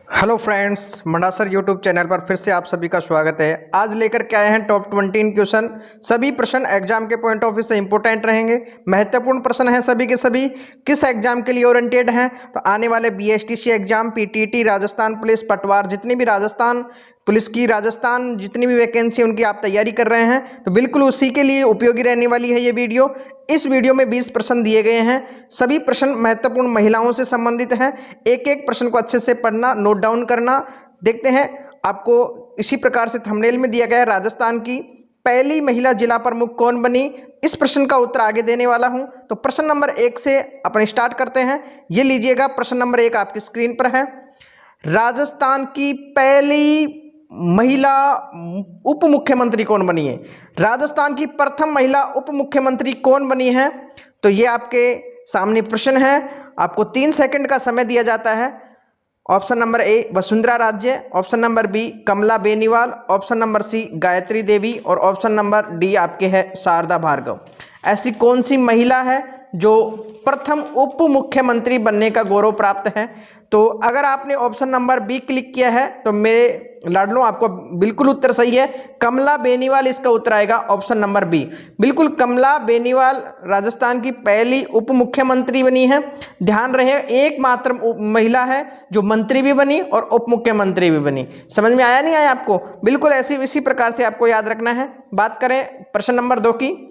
Hello friends, मंडासर YouTube channel पर फिर से आप सभी का स्वागत है। आज लेकर के आए हैं टॉप 20 क्वेश्चन। सभी प्रश्न एग्जाम के पॉइंट ऑफ व्यू से इंपॉर्टेंट रहेंगे, महत्वपूर्ण प्रश्न हैं सभी के सभी। किस एग्जाम के लिए ओरिएंटेड हैं? तो आने वाले BSTC exam, PTT, Rajasthan police, पटवार, जितनी भी राजस्थान पुलिस की राजस्थान जितनी भी वैकेंसी उनकी आप तैयारी कर रहे हैं, तो बिल्कुल उसी के लिए उपयोगी रहने वाली है ये वीडियो। इस वीडियो में 20 प्रश्न दिए गए हैं। सभी प्रश्न महत्वपूर्ण महिलाओं से संबंधित हैं। एक एक प्रश्न को अच्छे से पढ़ना, नोट डाउन करना। देखते हैं, आपको इसी प्रकार से थंबनेल में दिया गया है, राजस्थान की पहली महिला जिला प्रमुख कौन बनी। इस प्रश्न का उत्तर आगे देने वाला हूं। तो प्रश्न नंबर 1 से अपन स्टार्ट करते हैं। ये लीजिएगा, प्रश्न नंबर 1 आपकी स्क्रीन पर है। राजस्थान की पहली महिला उप मुख्यमंत्री कौन बनी है? राजस्थान की प्रथम महिला उप मुख्यमंत्री कौन बनी है? तो ये आपके सामने प्रश्न है। आपको 3 सेकंड का समय दिया जाता है। Option number A Vasundhara Raje, option number B Kamala Beniwal, option number C Gayatri Devi और ऑप्शन नंबर डी आपके है शारदा भार्गव। ऐसी कौन सी महिला है जो प्रथम उप मुख्यमंत्री बनने का गौरव प्राप्त है? तो अगर आपने ऑप्शन नंबर बी क्लिक किया है तो मेरे लाडलों आपको बिल्कुल उत्तर सही है, कमला बेनीवाल इसका उत्तर आएगा, ऑप्शन नंबर बी। बिल्कुल कमला बेनीवाल राजस्थान की पहली उप मुख्यमंत्री बनी है। ध्यान रहे, एकमात्र महिला है जो मंत्री भी बनी और उप मुख्यमंत्री भी बनी। समझ में आया नहीं आया आपको? बिल्कुल ऐसी इसी प्रकार से आपको याद रखना है। बात करें प्रश्न नंबर 2 की।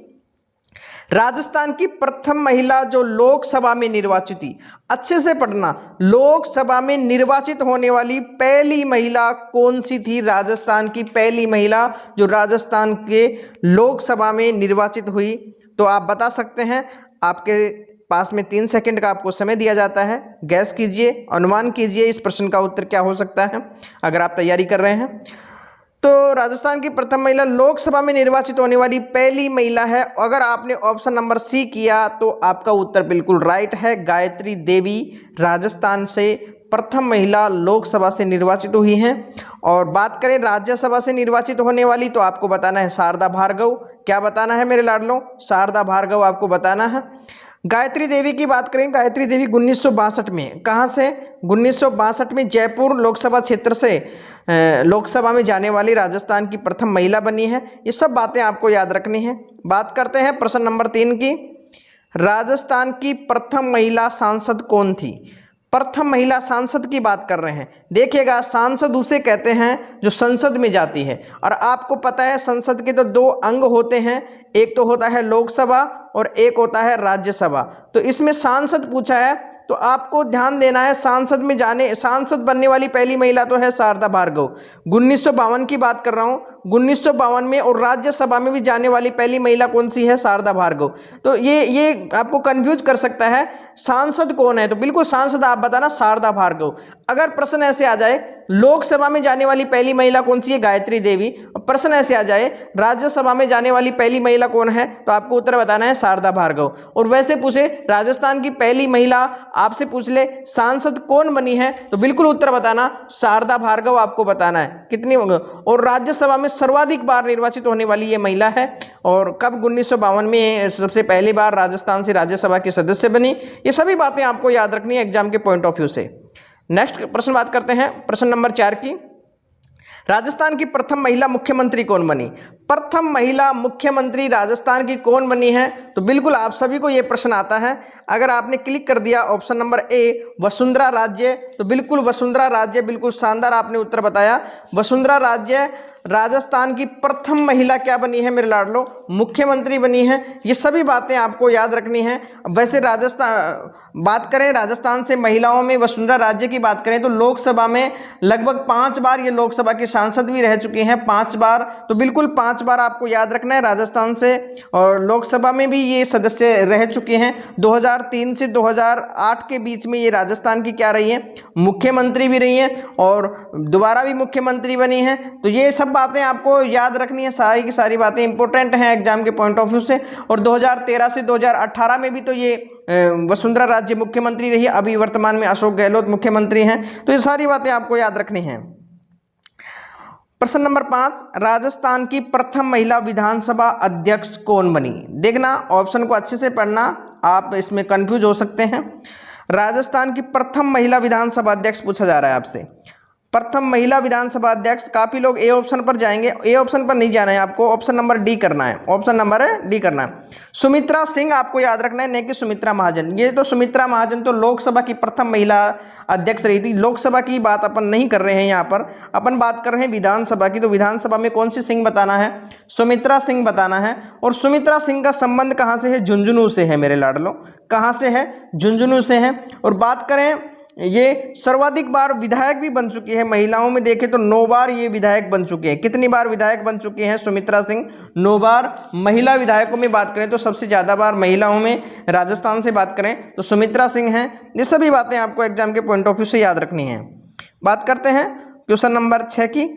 राजस्थान की प्रथम महिला जो लोकसभा में निर्वाचित थी, अच्छे से पढ़ना, लोकसभा में निर्वाचित होने वाली पहली महिला कौन सी थी? राजस्थान की पहली महिला जो राजस्थान के लोकसभा में निर्वाचित हुई, तो आप बता सकते हैं। आपके पास में 3 सेकंड का आपको समय दिया जाता है। गैस कीजिए, अनुमान कीजिए इस प्रश्न का उत्तर क्या हो सकता है अगर आप तैयारी कर रहे हैं। तो राजस्थान की प्रथम महिला लोकसभा में निर्वाचित होने वाली पहली महिला है। अगर आपने ऑप्शन नंबर सी किया तो आपका उत्तर बिल्कुल राइट है, गायत्री देवी राजस्थान से प्रथम महिला लोकसभा से निर्वाचित हुई हैं। और बात करें राज्यसभा से निर्वाचित होने वाली, तो आपको बताना है शारदा भार्गव। क्या बताना है मेरे लाडलों? शारदा भार्गव आपको बताना है। गायत्री देवी की बात करें, गायत्री देवी 1962 में, कहाँ से? 1962 में जयपुर लोकसभा क्षेत्र से लोकसभा में जाने वाली राजस्थान की प्रथम महिला बनी है। ये सब बातें आपको याद रखनी है। बात करते हैं प्रश्न नंबर 3 की। राजस्थान की प्रथम महिला सांसद कौन थी? प्रथम महिला सांसद की बात कर रहे हैं। देखिएगा, सांसद उसे कहते हैं जो संसद में जाती है। और आपको पता है संसद के तो 2 अंग होते हैं, एक तो होता है लोकसभा और एक होता है राज्यसभा। तो इसमें सांसद पूछा है तो आपको ध्यान देना है, सांसद बनने वाली पहली महिला तो है शारदा भार्गव। 1952 की बात कर रहा हूं, 1952 में। और राज्यसभा में भी जाने वाली पहली महिला कौन सी है? शारदा भार्गव। तो ये आपको कंफ्यूज कर सकता है, सांसद कौन है? तो बिल्कुल सांसद आप बताना शारदा भार्गव। अगर प्रश्न ऐसे आ जाए लोकसभा में जाने वाली पहली महिला कौन सी है? गायत्री देवी। प्रश्न ऐसे आ जाए राज्यसभा में जाने वाली पहली महिला कौन है? तो आपको उत्तर बताना है शारदा भार्गव। और वैसे पूछे राजस्थान की पहली महिला, आपसे पूछ ले सांसद कौन बनी है, तो बिल्कुल उत्तर बताना शारदा भार्गव आपको बताना है। कितनी? और राज्यसभा में सर्वाधिक बार निर्वाचित होने वाली ये महिला है। और कब? 1952 में सबसे पहली बार राजस्थान से राज्यसभा की सदस्य बनी। ये सभी बातें आपको याद रखनी है एग्जाम के पॉइंट ऑफ व्यू से। नेक्स्ट प्रश्न बात करते हैं, प्रश्न नंबर 4 की। राजस्थान की प्रथम महिला मुख्यमंत्री कौन बनी? प्रथम महिला मुख्यमंत्री राजस्थान की कौन बनी है? तो बिल्कुल आप सभी को यह प्रश्न आता है। अगर आपने क्लिक कर दिया ऑप्शन नंबर ए वसुंधरा राजे, तो बिल्कुल वसुंधरा राजे, बिल्कुल शानदार आपने उत्तर बताया। वसुंधरा राजे राजस्थान की प्रथम महिला क्या बनी है मेरे लाडलो? मुख्यमंत्री बनी है। ये सभी बातें आपको याद रखनी है। वैसे बात करें राजस्थान से महिलाओं में, वसुंधरा राजे की बात करें तो लोकसभा में लगभग 5 बार ये लोकसभा की सांसद भी रह चुकी हैं, 5 बार। तो बिल्कुल 5 बार आपको याद रखना है राजस्थान से। और लोकसभा में भी ये सदस्य रह चुके हैं। 2003 से 2008 के बीच में ये राजस्थान की क्या रही है? मुख्यमंत्री भी रही हैं और दोबारा भी मुख्यमंत्री बनी हैं। तो ये सब बातें आपको याद रखनी है, सारी की सारी बातें इंपॉर्टेंट हैं एग्जाम के पॉइंट ऑफ व्यू से। और 2013 से 2018 में भी तो ये वसुंधरा राजे मुख्यमंत्री रही। अभी वर्तमान में अशोक गहलोत मुख्यमंत्री हैं। तो ये सारी बातें आपको याद रखनी हैं। प्रश्न नंबर 5, राजस्थान की प्रथम महिला विधानसभा अध्यक्ष कौन बनी? देखना, ऑप्शन को अच्छे से पढ़ना, आप इसमें कंफ्यूज हो सकते हैं। राजस्थान की प्रथम महिला विधानसभा अध्यक्ष पूछा जा रहा है आपसे। प्रथम महिला विधानसभा अध्यक्ष। काफी लोग ए ऑप्शन पर जाएंगे, ए ऑप्शन पर नहीं जाना है आपको, ऑप्शन नंबर डी करना है, ऑप्शन नंबर डी करना है। सुमित्रा सिंह आपको याद रखना है, नहीं कि सुमित्रा महाजन। ये तो सुमित्रा महाजन तो लोकसभा की प्रथम महिला अध्यक्ष रही थी। लोकसभा की बात अपन नहीं कर रहे हैं, यहाँ पर अपन बात कर रहे हैं विधानसभा की। तो विधानसभा में कौन सी सिंह बताना है? सुमित्रा सिंह बताना है। और सुमित्रा सिंह का संबंध कहाँ से है? झुंझुनू से है मेरे लाडलो। कहाँ से है? झुंझुनू से है। और बात करें, ये सर्वाधिक बार विधायक भी बन चुकी है। महिलाओं में देखें तो 9 बार ये विधायक बन चुके हैं। कितनी बार विधायक बन चुके हैं सुमित्रा सिंह? 9 बार। महिला विधायकों में बात करें तो सबसे ज़्यादा बार महिलाओं में राजस्थान से बात करें तो सुमित्रा सिंह हैं। ये सभी बातें आपको एग्जाम के पॉइंट ऑफ व्यू से याद रखनी है। बात करते हैं क्वेश्चन नंबर 6 की।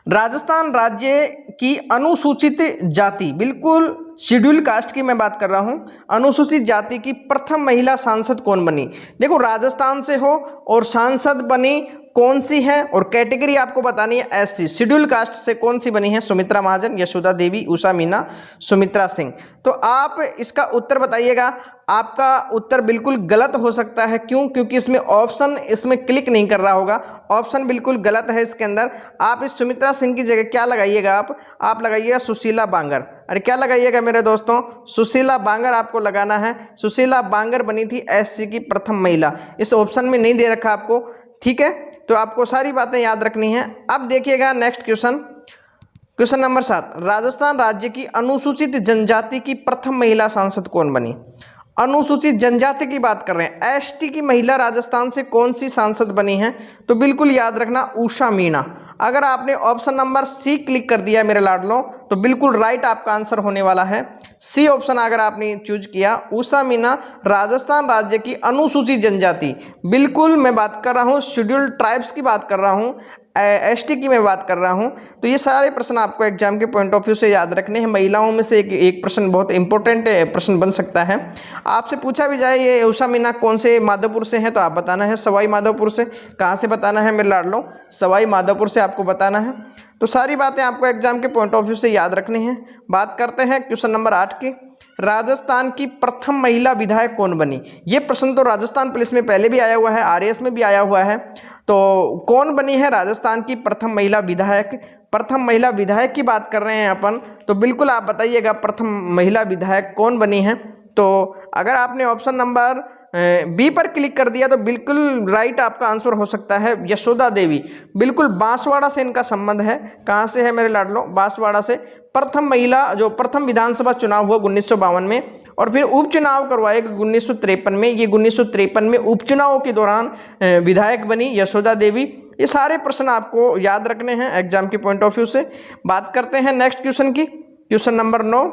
राजस्थान राज्य की अनुसूचित जाति, बिल्कुल शेड्यूल कास्ट की मैं बात कर रहा हूं, अनुसूचित जाति की प्रथम महिला सांसद कौन बनी? देखो, राजस्थान से हो और सांसद बनी कौन सी है, और कैटेगरी आपको बतानी है एससी। शेड्यूल कास्ट से कौन सी बनी है? सुमित्रा महाजन, यशोदा देवी, उषा मीना, सुमित्रा सिंह। तो आप इसका उत्तर बताइएगा। आपका उत्तर बिल्कुल गलत हो सकता है। क्यों? क्योंकि इसमें ऑप्शन इसमें क्लिक नहीं कर रहा होगा। ऑप्शन बिल्कुल गलत है इसके अंदर। आप इस सुमित्रा सिंह की जगह क्या लगाइएगा? आप लगाइएगा सुशीला बांगर। अरे क्या लगाइएगा मेरे दोस्तों? सुशीला बांगर आपको लगाना है। सुशीला बांगर बनी थी एससी की प्रथम महिला। इस ऑप्शन में नहीं दे रखा आपको, ठीक है? तो आपको सारी बातें याद रखनी है। अब देखिएगा next question, question number 7। Rajasthan राज्य की अनुसूचित जनजाति की प्रथम महिला सांसद कौन बनी? अनुसूचित जनजाति की बात कर रहे हैं। एसटी की महिला राजस्थान से कौन सी सांसद बनी है? तो बिल्कुल याद रखना, उषा मीणा। अगर आपने ऑप्शन नंबर सी क्लिक कर दिया मेरे लाडलो तो बिल्कुल राइट आपका आंसर होने वाला है। सी ऑप्शन अगर आपने चूज किया, उषा मीणा राजस्थान राज्य की अनुसूचित जनजाति। बिल्कुल मैं बात कर रहा हूँ शेड्यूल्ड ट्राइब्स की बात कर रहा हूँ, एसटी की मैं बात कर रहा हूं। तो ये सारे प्रश्न आपको एग्जाम के पॉइंट ऑफ व्यू से याद रखने हैं। महिलाओं में से एक प्रश्न बहुत इंपॉर्टेंट प्रश्न बन सकता है। आपसे पूछा भी जाए ये उषा मीना कौन से माधोपुर से है, तो आप बताना है सवाई माधोपुर से। कहाँ से बताना है मेरे लाडलो? सवाई माधोपुर से आपको बताना है। तो सारी बातें आपको एग्जाम के पॉइंट ऑफ व्यू से याद रखनी है। बात करते हैं क्वेश्चन नंबर 8 की। राजस्थान की प्रथम महिला विधायक कौन बनी? ये प्रश्न तो राजस्थान पुलिस में पहले भी आया हुआ है, आरएएस में भी आया हुआ है। तो कौन बनी है राजस्थान की प्रथम महिला विधायक? प्रथम महिला विधायक की बात कर रहे हैं अपन, तो बिल्कुल आप बताइएगा प्रथम महिला विधायक कौन बनी है। तो अगर आपने ऑप्शन नंबर बी पर क्लिक कर दिया तो बिल्कुल राइट आपका आंसर हो सकता है यशोदा देवी। बिल्कुल बांसवाड़ा से इनका संबंध है। कहाँ से है मेरे लाडलो? बांसवाड़ा से। प्रथम महिला, जो प्रथम विधानसभा चुनाव हुआ 1952 में, और फिर उपचुनाव करवाए 1953 में। ये 1953 में उपचुनाव के दौरान विधायक बनी यशोदा देवी। ये सारे प्रश्न आपको याद रखने हैं एग्जाम के पॉइंट ऑफ व्यू से। बात करते हैं नेक्स्ट क्वेश्चन की, क्वेश्चन नंबर 9।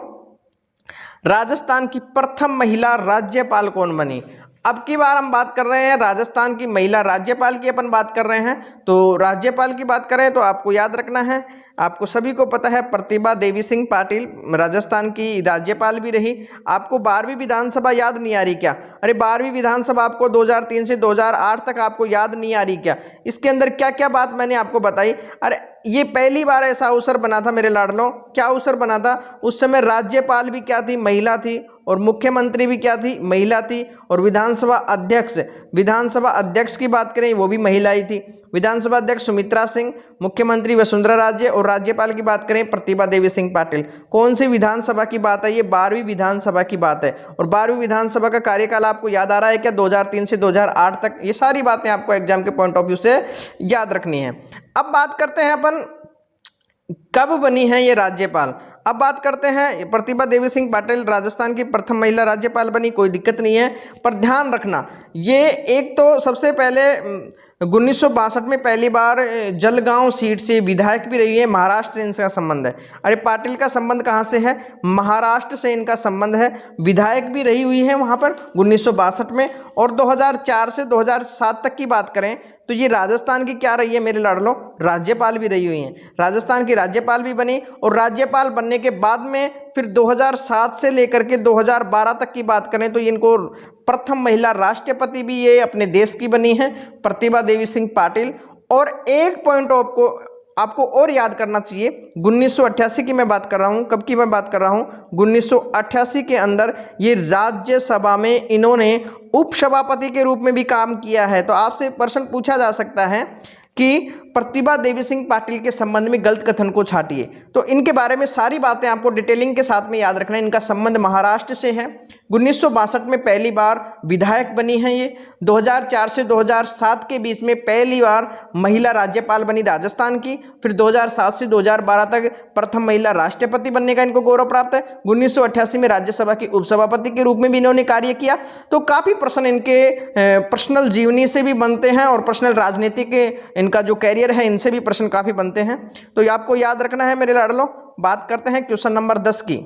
राजस्थान की प्रथम महिला राज्यपाल कौन बनी? अब की बार हम बात कर रहे हैं राजस्थान की महिला राज्यपाल की अपन बात कर रहे हैं। तो राज्यपाल की बात करें तो आपको याद रखना है, आपको सभी को पता है प्रतिभा देवी सिंह पाटिल राजस्थान की राज्यपाल भी रही। आपको 12वीं विधानसभा याद नहीं आ रही क्या? अरे 12वीं विधानसभा आपको 2003 से 2008 तक आपको याद नहीं आ रही क्या? इसके अंदर क्या क्या बात मैंने आपको बताई। अरे ये पहली बार ऐसा अवसर बना था मेरे लाडलो। क्या अवसर बना था? उस समय राज्यपाल भी क्या थी? महिला थी। और मुख्यमंत्री भी क्या थी? महिला थी। और विधानसभा अध्यक्ष की बात करें वो भी महिला ही थी। विधानसभा अध्यक्ष सुमित्रा सिंह, मुख्यमंत्री वसुंधरा राजे, और राज्यपाल की बात करें प्रतिभा देवी सिंह पाटिल। कौन सी विधानसभा की बात है? ये 12वीं विधानसभा की बात है। और 12वीं विधानसभा का कार्यकाल आपको याद आ रहा है क्या? 2003 से 2008 तक। ये सारी बातें आपको एग्जाम के पॉइंट ऑफ व्यू से याद रखनी है। अब बात करते हैं अपन कब बनी है ये राज्यपाल। अब बात करते हैं प्रतिभा देवी सिंह पाटिल राजस्थान की प्रथम महिला राज्यपाल बनी, कोई दिक्कत नहीं है। पर ध्यान रखना, ये एक तो सबसे पहले 1962 में पहली बार जलगांव सीट से विधायक भी रही है। महाराष्ट्र से इनका संबंध है। अरे पाटिल का संबंध कहाँ से है? महाराष्ट्र से इनका संबंध है। विधायक भी रही हुई है वहाँ पर 1962 में। और 2004 से 2007 तक की बात करें तो ये राजस्थान की क्या रही है मेरे लाडलो? राज्यपाल भी रही हुई हैं। राजस्थान की राज्यपाल भी बनी। और राज्यपाल बनने के बाद में फिर 2007 से लेकर के 2012 तक की बात करें तो इनको प्रथम महिला राष्ट्रपति भी ये अपने देश की बनी है, प्रतिभा देवी सिंह पाटिल। और एक पॉइंट आपको और याद करना चाहिए, 1988 की मैं बात कर रहा हूँ। कब की मैं बात कर रहा हूँ? 1988 के अंदर ये राज्यसभा में इन्होंने उपसभापति के रूप में भी काम किया है। तो आपसे प्रश्न पूछा जा सकता है कि प्रतिभा देवी सिंह पाटिल के संबंध में गलत कथन को छाटिए। तो इनके बारे में सारी बातें आपको डिटेलिंग के साथ में याद रखना है। इनका संबंध महाराष्ट्र से है। 1962 में पहली बार विधायक बनी है ये। 2004 से 2007 के बीच में पहली बार महिला राज्यपाल बनी राजस्थान की। फिर 2007 से 2012 तक प्रथम महिला राष्ट्रपति बनने का इनको गौरव प्राप्त है। 1988 में राज्यसभा की उपसभापति के रूप में भी इन्होंने कार्य किया। तो काफ़ी प्रश्न इनके पर्सनल जीवनी से भी बनते हैं और पर्सनल राजनीतिक इनका जो कैरियर है इनसे भी प्रश्न काफी बनते हैं। तो ये आपको याद रखना है मेरे लाडलो। बात करते हैं क्वेश्चन नंबर 10 की।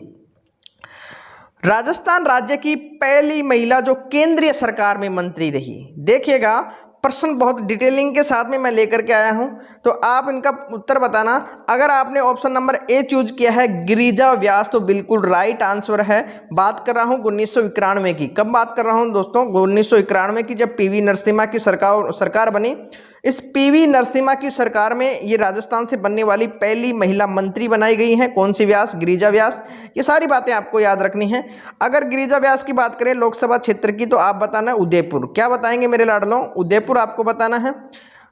राजस्थान राज्य की पहली महिला जो केंद्रीय सरकार में मंत्री रही। देखिएगा प्रश्न बहुत डिटेलिंग के साथ में मैं लेकर के आया हूं, तो आप इनका उत्तर बताना। अगर आपने ऑप्शन नंबर ए चूज किया है गिरिजा व्यास, तो बिल्कुल राइट आंसर है। बात कर रहा हूं 1991 की। कब बात कर रहा हूं दोस्तों? 1991 की, जब पीवी नरसिम्हा की सरकार बनी। इस पीवी नरसिम्हा की सरकार में ये राजस्थान से बनने वाली पहली महिला मंत्री बनाई गई हैं। कौन सी व्यास? गिरिजा व्यास। ये सारी बातें आपको याद रखनी है। अगर गिरिजा व्यास की बात करें लोकसभा क्षेत्र की, तो आप बताना उदयपुर। क्या बताएंगे मेरे लाडलों? उदयपुर आपको बताना है।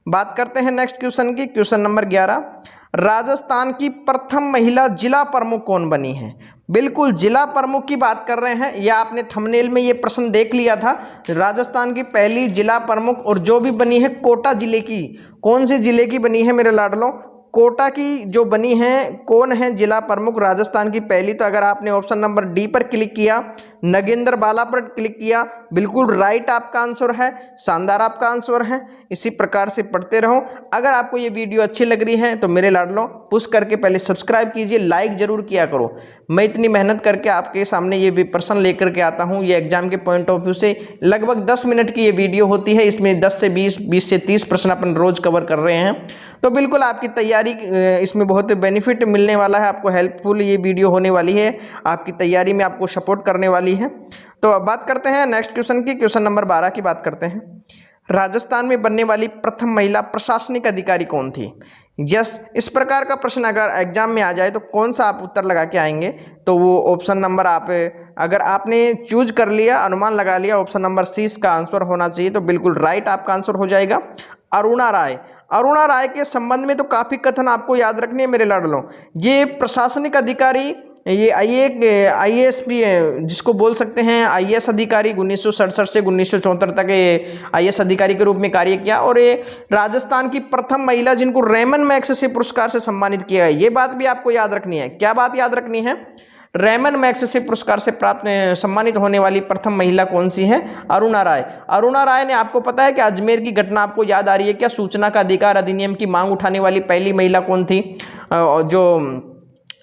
बात करते हैं नेक्स्ट क्वेश्चन की। Question number 11। राजस्थान की प्रथम महिला जिला प्रमुख कौन बनी है? बिल्कुल जिला प्रमुख की बात कर रहे हैं। या आपने थंबनेल में ये प्रश्न देख लिया था। राजस्थान की पहली जिला प्रमुख और जो भी बनी है कोटा जिले की। कौन से जिले की बनी है मेरे लाडलों? कोटा की जो बनी है। कौन है जिला प्रमुख राजस्थान की पहली? तो अगर आपने ऑप्शन नंबर डी पर क्लिक किया, नगेंद्र बाला पर क्लिक किया, बिल्कुल राइट आपका आंसर है। शानदार आपका आंसर है। इसी प्रकार से पढ़ते रहो। अगर आपको ये वीडियो अच्छी लग रही है तो मेरे लाडलों पुश करके पहले सब्सक्राइब कीजिए, लाइक जरूर किया करो। मैं इतनी मेहनत करके आपके सामने ये प्रश्न लेकर के आता हूँ। ये एग्जाम के पॉइंट ऑफ व्यू से लगभग 10 मिनट की ये वीडियो होती है। इसमें 10 से 20 से 30 प्रश्न अपन रोज कवर कर रहे हैं। तो बिल्कुल आपकी तैयारी इसमें बहुत बेनिफिट मिलने वाला है। आपको हेल्पफुल ये वीडियो होने वाली है। आपकी तैयारी में आपको सपोर्ट करने वाली है। तो अब बात करते हैं नेक्स्ट क्वेश्चन की। क्वेश्चन नंबर 12 की बात करते हैं। राजस्थान में बनने वाली प्रथम महिला प्रशासनिक अधिकारी कौन थी? यस, इस प्रकार का प्रश्न अगर एग्जाम में आ जाए तो कौन सा आप उत्तर लगा के आएंगे? तो वो ऑप्शन नंबर आप अगर आपने चूज कर लिया, अनुमान लगा लिया, ऑप्शन नंबर सी इसका आंसर होना चाहिए। तो बिल्कुल राइट आपका आंसर हो जाएगा अरुणा राय। अरुणा राय के संबंध में तो काफ़ी कथन आपको याद रखने हैं मेरे लाडलों। ये प्रशासनिक अधिकारी, ये IAS भी जिसको बोल सकते हैं IAS अधिकारी, 1967 से 1974 तक ये IAS अधिकारी के रूप में कार्य किया। और ये राजस्थान की प्रथम महिला जिनको रेमन मैग्सेसे पुरस्कार से सम्मानित किया है। ये बात भी आपको याद रखनी है। क्या बात याद रखनी है? रेमन मैग्सेसे पुरस्कार से प्राप्त सम्मानित होने वाली प्रथम महिला कौन सी है? अरुणा राय। अरुणा राय ने, आपको पता है कि अजमेर की घटना आपको याद आ रही है क्या? सूचना का अधिकार अधिनियम की मांग उठाने वाली पहली महिला कौन थी?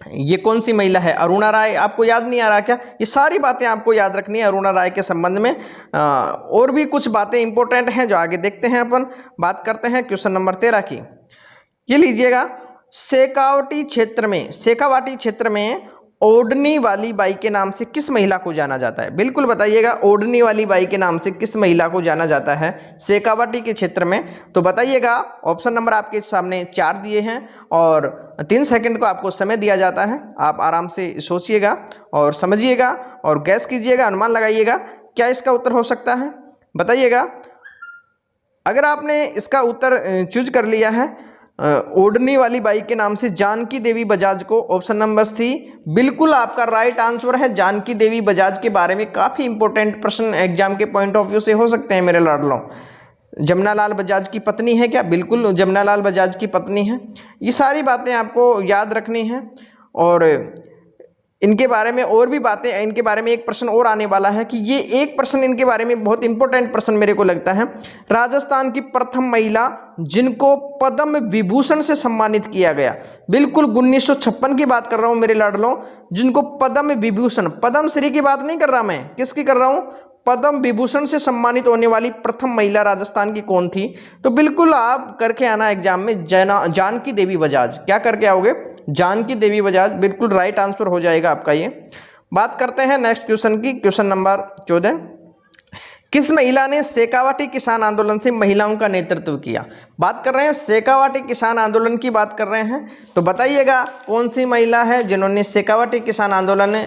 ये कौन सी महिला है? अरुणा राय। आपको याद नहीं आ रहा क्या? ये सारी बातें आपको याद रखनी है अरुणा राय के संबंध में। और भी कुछ बातें इंपॉर्टेंट हैं जो आगे देखते हैं अपन। बात करते हैं क्वेश्चन नंबर 13 की। ये लीजिएगा, शेखावाटी क्षेत्र में ओढ़नी वाली बाई के नाम से किस महिला को जाना जाता है? बिल्कुल बताइएगा, ओढ़नी वाली बाई के नाम से किस महिला को जाना जाता है शेखावाटी के क्षेत्र में? तो बताइएगा। ऑप्शन नंबर आपके सामने 4 दिए हैं और 3 सेकंड को आपको समय दिया जाता है। आप आराम से सोचिएगा और समझिएगा और गैस कीजिएगा, अनुमान लगाइएगा क्या इसका उत्तर हो सकता है, बताइएगा। अगर आपने इसका उत्तर चूज कर लिया है ओढ़नी वाली बाई के नाम से जानकी देवी बजाज को, ऑप्शन नंबर सी बिल्कुल आपका राइट आंसर है। जानकी देवी बजाज के बारे में काफ़ी इंपॉर्टेंट प्रश्न एग्जाम के पॉइंट ऑफ व्यू से हो सकते हैं मेरे लाडलों। जमनालाल बजाज की पत्नी है क्या? बिल्कुल जमनालाल बजाज की पत्नी है। ये सारी बातें आपको याद रखनी है। और इनके बारे में और भी बातें, इनके बारे में एक प्रश्न और आने वाला है कि ये एक प्रश्न इनके बारे में बहुत इंपॉर्टेंट प्रश्न मेरे को लगता है। राजस्थान की प्रथम महिला जिनको पद्म विभूषण से सम्मानित किया गया, बिल्कुल 1956 की बात कर रहा हूँ मेरे लाडलों, जिनको पद्म विभूषण, पद्मश्री की बात नहीं कर रहा मैं, किसकी कर रहा हूँ? पद्म विभूषण से सम्मानित होने वाली प्रथम महिला राजस्थान की कौन थी? तो बिल्कुल आप करके आना एग्जाम में जानकी देवी बजाज। क्या करके आओगे? जानकी देवी बजाज। बिल्कुल राइट आंसर हो जाएगा आपका ये। बात करते हैं नेक्स्ट क्वेश्चन की। Question number 14। किस महिला ने शेखावाटी किसान आंदोलन से महिलाओं का नेतृत्व किया? बात कर रहे हैं शेखावाटी किसान आंदोलन की बात कर रहे हैं। तो बताइएगा कौन सी महिला है जिन्होंने शेखावाटी किसान आंदोलन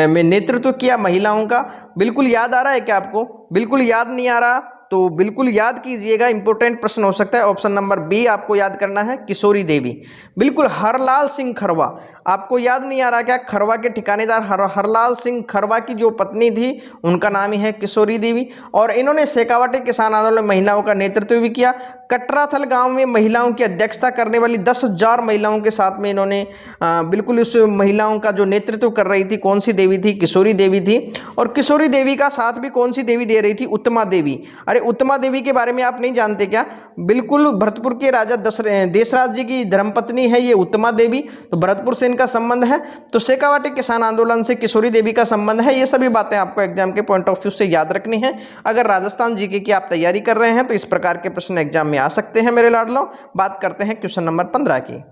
में नेतृत्व किया महिलाओं का? बिल्कुल याद आ रहा है क्या आपको? बिल्कुल याद नहीं आ रहा तो बिल्कुल याद कीजिएगा, इंपॉर्टेंट प्रश्न हो सकता है। ऑप्शन नंबर बी आपको याद करना है, किशोरी देवी। बिल्कुल, हरलाल सिंह खरवा, आपको याद नहीं आ रहा क्या? खरवा के ठिकानेदार हरलाल सिंह खरवा की जो पत्नी थी उनका नाम ही है किशोरी देवी। और इन्होंने शेखावाटी किसान आंदोलन में महिलाओं का नेतृत्व भी किया। कटराथल गांव में महिलाओं की अध्यक्षता करने वाली 10,000 महिलाओं के साथ में इन्होंने बिल्कुल उस महिलाओं का जो नेतृत्व कर रही थी, कौन सी देवी थी? किशोरी देवी थी। और किशोरी देवी का साथ भी कौन सी देवी दे रही थी? उत्तमा देवी। अरे उत्तमा देवी के बारे में आप नहीं जानते क्या? बिल्कुल, भरतपुर के राजा देशराज जी की धर्मपत्नी है ये उत्तमा देवी। तो भरतपुर से इनका संबंध है। तो शेखावाटी किसान आंदोलन से किशोरी देवी का संबंध है। ये सभी बातें आपको एग्जाम के पॉइंट ऑफ व्यू से याद रखनी है। अगर राजस्थान जीके की आप तैयारी कर रहे हैं तो इस प्रकार के प्रश्न एग्जाम में आ सकते हैं मेरे लाडलों। बात करते हैं क्वेश्चन नंबर 15 की।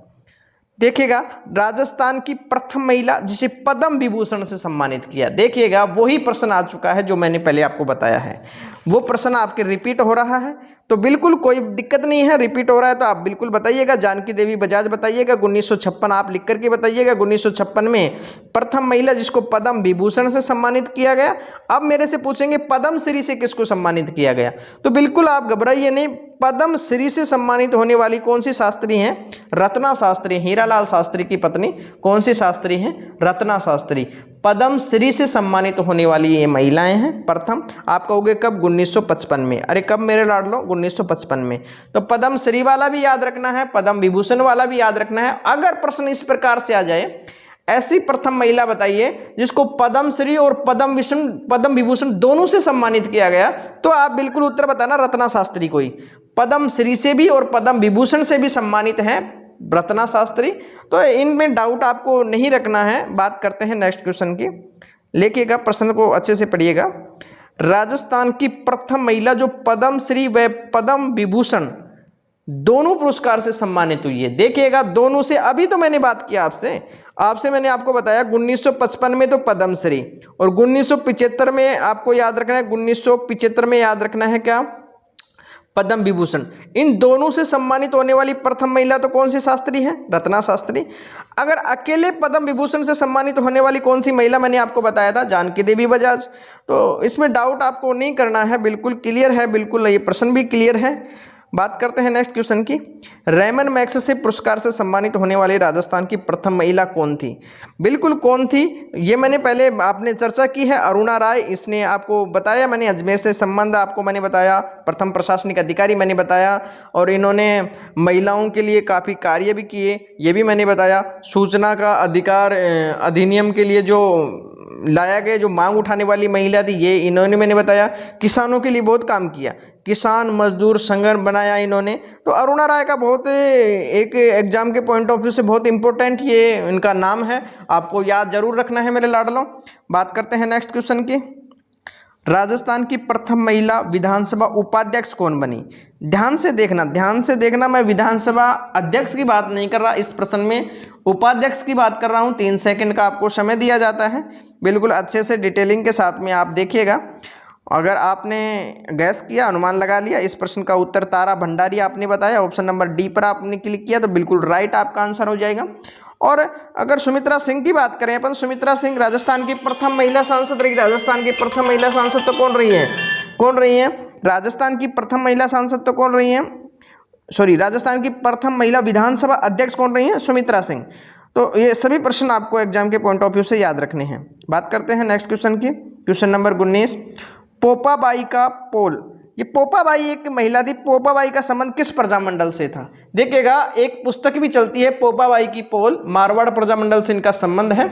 देखिएगा, राजस्थान की प्रथम महिला जिसे पद्म विभूषण से सम्मानित किया। देखिएगा, वही प्रश्न आ चुका है जो मैंने पहले आपको बताया है। वो प्रश्न आपके रिपीट हो रहा है, तो बिल्कुल कोई दिक्कत नहीं है। रिपीट हो रहा है तो आप बिल्कुल बताइएगा। जानकी देवी बजाज बताइएगा। 1956 आप लिख करके बताइएगा। 1956 में प्रथम महिला जिसको पद्म विभूषण से सम्मानित किया गया। अब मेरे से पूछेंगे पद्मश्री से किसको सम्मानित किया गया, तो बिल्कुल आप घबराइए नहीं। पद्मश्री से सम्मानित होने वाली कौन सी शास्त्री हैं? रत्ना शास्त्री। हीरालाल शास्त्री की पत्नी कौन सी शास्त्री हैं? रत्ना शास्त्री। पद्मश्री से सम्मानित होने वाली ये महिलाएं हैं प्रथम। आप कहोगे कब? 1955 में। अरे कब मेरे लाडलो? 1955 में। तो पद्मश्री वाला भी याद रखना है, पद्म विभूषण वाला भी याद रखना है। अगर प्रश्न इस प्रकार से आ जाए, ऐसी प्रथम महिला बताइए जिसको पद्मश्री और पद्म विभूषण दोनों से सम्मानित किया गया, तो आप बिल्कुल उत्तर बताना रत्ना शास्त्री को ही। पद्मश्री से भी और पद्म विभूषण से भी सम्मानित हैं रत्ना शास्त्री। तो इनमें डाउट आपको नहीं रखना है। बात करते हैं नेक्स्ट क्वेश्चन की। लिखिएगा, प्रश्न को अच्छे से पढ़िएगा। राजस्थान की प्रथम महिला जो पद्मश्री व पद्म विभूषण दोनों पुरस्कार से सम्मानित हुई है। देखिएगा, दोनों से अभी तो मैंने बात किया आपसे मैंने आपको बताया 1955 में तो पद्मश्री, और 1975 में आपको याद रखना है, 1975 में याद रखना है क्या? पद्म विभूषण। इन दोनों से सम्मानित होने वाली प्रथम महिला तो कौन सी शास्त्री है? रत्ना शास्त्री। अगर अकेले पद्म विभूषण से सम्मानित होने वाली कौन सी महिला मैंने आपको बताया था? जानकी देवी बजाज। तो इसमें डाउट आपको नहीं करना है, बिल्कुल क्लियर है, बिल्कुल ये प्रश्न भी क्लियर है। बात करते हैं नेक्स्ट क्वेश्चन की। रेमन मैग्सेसे पुरस्कार से सम्मानित होने वाली राजस्थान की प्रथम महिला कौन थी? बिल्कुल कौन थी, ये मैंने पहले आपने चर्चा की है। अरुणा राय। इसने आपको बताया मैंने, अजमेर से संबंध आपको मैंने बताया, प्रथम प्रशासनिक अधिकारी मैंने बताया, और इन्होंने महिलाओं के लिए काफ़ी कार्य भी किए, ये भी मैंने बताया। सूचना का अधिकार अधिनियम के लिए जो लाया गया, जो मांग उठाने वाली महिला थी, ये इन्होंने मैंने बताया। किसानों के लिए बहुत काम किया, किसान मजदूर संगठन बनाया इन्होंने। तो अरुणा राय का बहुत एक एग्जाम के पॉइंट ऑफ व्यू से बहुत इंपॉर्टेंट ये इनका नाम है, आपको याद जरूर रखना है मेरे लाडलों। बात करते हैं नेक्स्ट क्वेश्चन की। राजस्थान की प्रथम महिला विधानसभा उपाध्यक्ष कौन बनी? ध्यान से देखना, मैं विधानसभा अध्यक्ष की बात नहीं कर रहा इस प्रश्न में, उपाध्यक्ष की बात कर रहा हूँ। 3 सेकंड का आपको समय दिया जाता है, बिल्कुल अच्छे से डिटेलिंग के साथ में आप देखिएगा। अगर आपने गैस किया, अनुमान लगा लिया, इस प्रश्न का उत्तर तारा भंडारी आपने बताया, ऑप्शन नंबर डी पर आपने क्लिक किया, तो बिल्कुल राइट आपका आंसर हो जाएगा। और अगर सुमित्रा सिंह की बात करें अपन, सुमित्रा सिंह राजस्थान की प्रथम महिला सांसद रही। राजस्थान की प्रथम महिला सांसद तो कौन रही है? राजस्थान की प्रथम महिला सांसद तो कौन रही है? राजस्थान की प्रथम महिला विधानसभा अध्यक्ष कौन रही है? सुमित्रा सिंह। तो ये सभी प्रश्न आपको एग्जाम के पॉइंट ऑफ व्यू से याद रखने हैं। बात करते हैं नेक्स्ट क्वेश्चन की। Question number 19। पोपाबाई का पोल, ये पोपाबाई एक महिला थी। पोपाबाई का संबंध किस प्रजामंडल से था? देखिएगा, एक पुस्तक भी चलती है पोपाबाई की पोल, मारवाड़ प्रजामंडल से इनका संबंध है।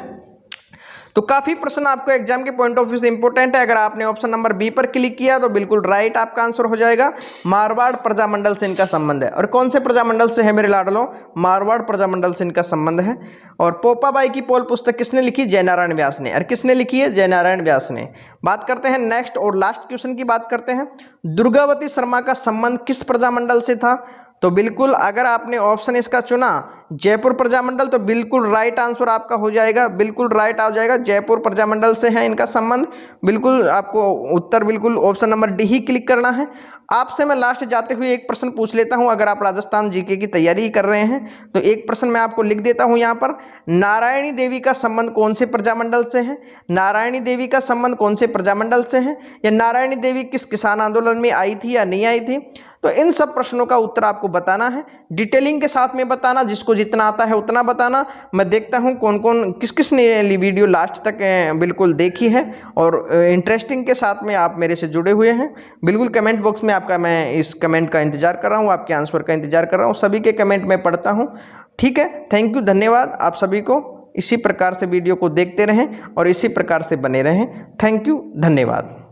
तो काफी प्रश्न आपको एग्जाम के पॉइंट ऑफ व्यू से इंपॉर्टेंट है। अगर आपने ऑप्शन नंबर बी पर क्लिक किया तो बिल्कुल राइट आपका आंसर हो जाएगा। मारवाड़ प्रजामंडल से इनका संबंध है। और कौन से प्रजामंडल से है मेरे लाडलों? मारवाड़ प्रजामंडल से इनका संबंध है। और पोपाबाई की पोल पुस्तक किसने लिखी? जयनारायण व्यास ने। और किसने लिखी है? जयनारायण व्यास ने। बात करते हैं नेक्स्ट और लास्ट क्वेश्चन की बात करते हैं। दुर्गावती शर्मा का संबंध किस प्रजामंडल से था? तो बिल्कुल अगर आपने ऑप्शन इसका चुना जयपुर प्रजामंडल, तो बिल्कुल राइट आंसर आपका हो जाएगा, बिल्कुल राइट आ जाएगा। जयपुर प्रजामंडल से है इनका संबंध। बिल्कुल आपको उत्तर बिल्कुल ऑप्शन नंबर डी ही क्लिक करना है। आपसे मैं लास्ट जाते हुए एक प्रश्न पूछ लेता हूं। अगर आप राजस्थान जीके की तैयारी कर रहे हैं तो एक प्रश्न मैं आपको लिख देता हूं यहां पर। नारायणी देवी का संबंध कौन से प्रजामंडल से है? नारायणी देवी का संबंध कौन से प्रजामंडल से है? या नारायणी देवी किस किसान आंदोलन में आई थी या नहीं आई थी? तो इन सब प्रश्नों का उत्तर आपको बताना है, डिटेलिंग के साथ में बताना, जिसको जितना आता है उतना बताना। मैं देखता हूं कौन कौन किस किस ने वीडियो लास्ट तक बिल्कुल देखी है और इंटरेस्टिंग के साथ में आप मेरे से जुड़े हुए हैं। बिल्कुल कमेंट बॉक्स में आपका मैं इस कमेंट का इंतजार कर रहा हूं, आपके आंसर का इंतजार कर रहा हूं। सभी के कमेंट मैं पढ़ता हूं। ठीक है, थैंक यू, धन्यवाद आप सभी को। इसी प्रकार से वीडियो को देखते रहें और इसी प्रकार से बने रहें। थैंक यू, धन्यवाद।